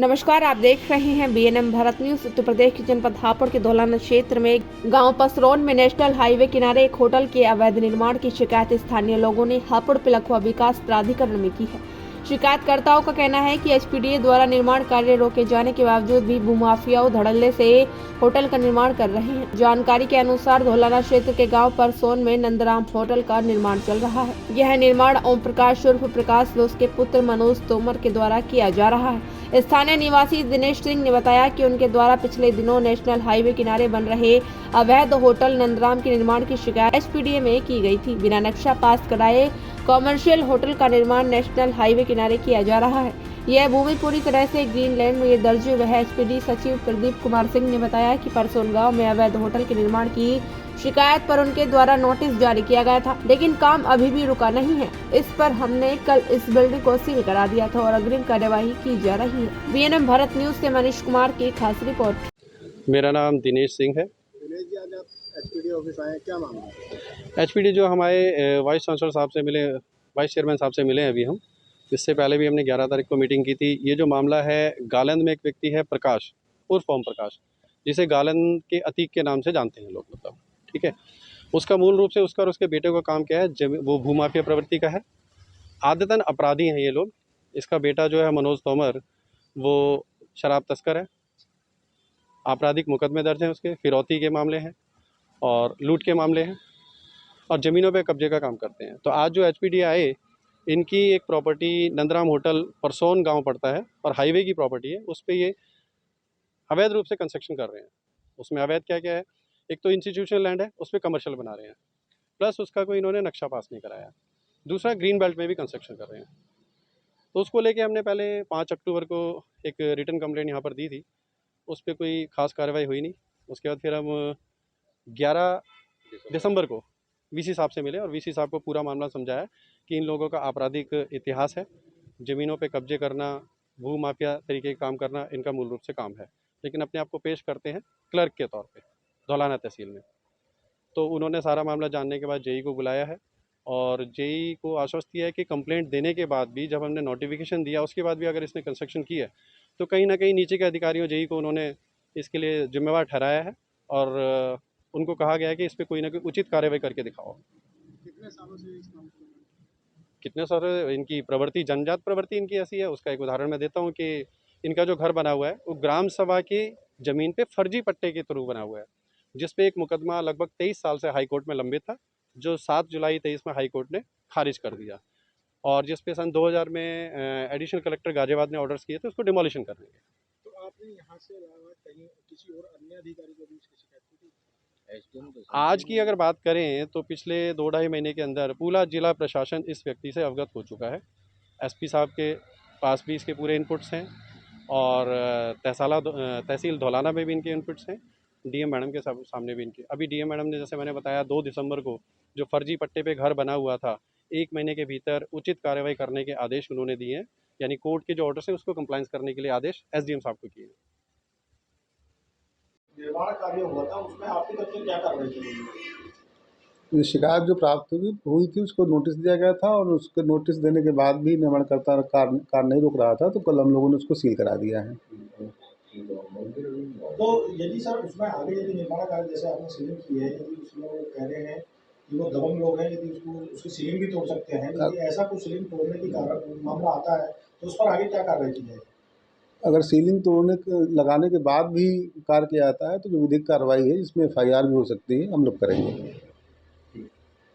नमस्कार, आप देख रहे हैं बीएनएम भारत न्यूज। उत्तर प्रदेश के जनपद हापुड़ के धौलाना क्षेत्र में गांव पसरौन में नेशनल हाईवे किनारे एक होटल के अवैध निर्माण की शिकायत स्थानीय लोगों ने हापुड़ पिलखुवा विकास प्राधिकरण में की है। शिकायतकर्ताओं का कहना है कि एचपीडीए द्वारा निर्माण कार्य रोके जाने के बावजूद भी भूमाफियाओं धड़ल्ले से होटल का निर्माण कर रहे हैं। जानकारी के अनुसार धौलाना क्षेत्र के गांव परसोन में नंदराम होटल का निर्माण चल रहा है। यह निर्माण ओम प्रकाश उर्फ प्रकाश व उसके पुत्र मनोज तोमर के द्वारा किया जा रहा है। स्थानीय निवासी दिनेश सिंह ने बताया कि उनके द्वारा पिछले दिनों नेशनल हाईवे किनारे बन रहे अवैध होटल नंदराम के निर्माण की शिकायत एचपीडीए में की गई थी। बिना नक्शा पास कराए कॉमर्शियल होटल का निर्माण नेशनल हाईवे किनारे किया जा रहा है। यह भूमि पूरी तरह से ग्रीनलैंड में दर्ज हुई है। एचपीडी सचिव प्रदीप कुमार सिंह ने बताया कि परसोन गांव में अवैध होटल के निर्माण की शिकायत पर उनके द्वारा नोटिस जारी किया गया था, लेकिन काम अभी भी रुका नहीं है। इस पर हमने कल इस बिल्डिंग को सील करा दिया था और अग्रिम कार्यवाही की जा रही है। बीएनएम भारत न्यूज से मनीष कुमार की खास रिपोर्ट। मेरा नाम दिनेश सिंह है। दिनेश जी, आज आप एचपीडी ऑफिस आए, क्या मामला है? एचपीडी जो हमारे वाइस चांसलर साहब से मिले, वाइस चेयरमैन साहब से मिले हैं अभी हम। इससे पहले भी हमने 11 तारीख को मीटिंग की थी। ये जो मामला है, गालंद में एक व्यक्ति है प्रकाश उर्फ ओम प्रकाश, जिसे गालंद के अतीक के नाम से जानते हैं लोग, मतलब ठीक है। उसका मूल रूप से उसका और उसके बेटे का काम क्या है, वो भूमाफिया प्रवृत्ति का है। आदतन अपराधी हैं ये लोग। इसका बेटा जो है मनोज तोमर, वो शराब तस्कर है। आपराधिक मुकदमे दर्ज हैं उसके, फिरौती के मामले हैं और लूट के मामले हैं और ज़मीनों पे कब्जे का काम करते हैं। तो आज जो एचपीडी आए, इनकी एक प्रॉपर्टी नंदराम होटल परसोन गांव पड़ता है और हाईवे की प्रॉपर्टी है, उस पे ये अवैध रूप से कंस्ट्रक्शन कर रहे हैं। उसमें अवैध क्या क्या है, एक तो इंस्टीट्यूशनल लैंड है, उस पर कमर्शियल बना रहे हैं, प्लस उसका कोई इन्होंने नक्शा पास नहीं कराया। दूसरा, ग्रीन बेल्ट में भी कंस्ट्रक्शन कर रहे हैं। तो उसको लेके हमने पहले 5 अक्टूबर को एक रिटन कंप्लेंट यहाँ पर दी थी। उस पर कोई खास कार्रवाई हुई नहीं। उसके बाद फिर हम 11 दिसंबर को वीसी साहब से मिले और वीसी साहब को पूरा मामला समझाया कि इन लोगों का आपराधिक इतिहास है, ज़मीनों पे कब्जे करना, भू माफिया तरीके का काम करना इनका मूल रूप से काम है। लेकिन अपने आप को पेश करते हैं क्लर्क के तौर पे धौलाना तहसील में। तो उन्होंने सारा मामला जानने के बाद जेई को बुलाया है और जेई को आश्वस्त किया है कि कंप्लेंट देने के बाद भी, जब हमने नोटिफिकेशन दिया उसके बाद भी अगर इसने कंस्ट्रक्शन की है तो कहीं ना कहीं नीचे के अधिकारियों जेई को उन्होंने इसके लिए जिम्मेवार ठहराया है और उनको कहा गया है कि इस पर कोई ना कोई उचित कार्रवाई करके दिखाओ। कितने सालों से इस काम को? कितने सारे इनकी प्रवृत्ति, जनजात प्रवृत्ति इनकी ऐसी है। उसका एक उदाहरण मैं देता हूँ कि इनका जो घर बना हुआ है वो ग्राम सभा की ज़मीन पे फर्जी पट्टे के थ्रू बना हुआ है, जिस पे एक मुकदमा लगभग 23 साल से हाई कोर्ट में लंबित था, जो 7 जुलाई 23 में हाई कोर्ट ने खारिज कर दिया और जिस पे सन 2000 में एडिशनल कलेक्टर गाजियाबाद ने ऑर्डर्स किए थे उसको डिमोलिशन करने के। तो आपने यहाँ से अलावा कहीं किसी और अन्य अधिकारी को भी इसकी शिकायत की थी? आज की अगर बात करें तो पिछले 2-2.5 महीने के अंदर पूरा जिला प्रशासन इस व्यक्ति से अवगत हो चुका है। एसपी साहब के पास भी इसके पूरे इनपुट्स हैं और तहसील धौलाना में भी इनके इनपुट्स हैं। डीएम मैडम के सामने भी इनके, अभी डीएम मैडम ने, जैसे मैंने बताया, 2 दिसंबर को जो फर्जी पट्टे पे घर बना हुआ था, 1 महीने के भीतर उचित कार्रवाई करने के आदेश उन्होंने दिए हैं। यानी कोर्ट के जो ऑर्डर्स हैं उसको कंप्लायंस करने के लिए आदेश एसडीएम साहब को किए हैं। निर्माण कार्य हुआ था, उसमें आपकी तरफ से क्या कार्रवाई की गई? ये शिकायत जो प्राप्त हुई थी उसको नोटिस दिया गया था और उसके नोटिस देने के बाद भी निर्माणकर्ता कार नहीं रोक रहा था, तो कल हम लोगों ने उसको सील करा दिया है। तो यदि सर उसमें आगे यदि निर्माण कार्य जैसे आपने सीलिंग की है, यदि उसमें वो कह रहे हैं कि वो दबंग लोग हैं, यदि उसकी सीलिंग भी तोड़ सकते हैं, यदि ऐसा कुछ सीलिंग तोड़ने की मामला आता है तो उस पर आगे क्या कार्रवाई की जाएगी? अगर सीलिंग लगाने के बाद भी कार्य किया जाता है तो जो विधिक कार्रवाई है जिसमें एफआईआर भी हो सकती है, हम लोग करेंगे।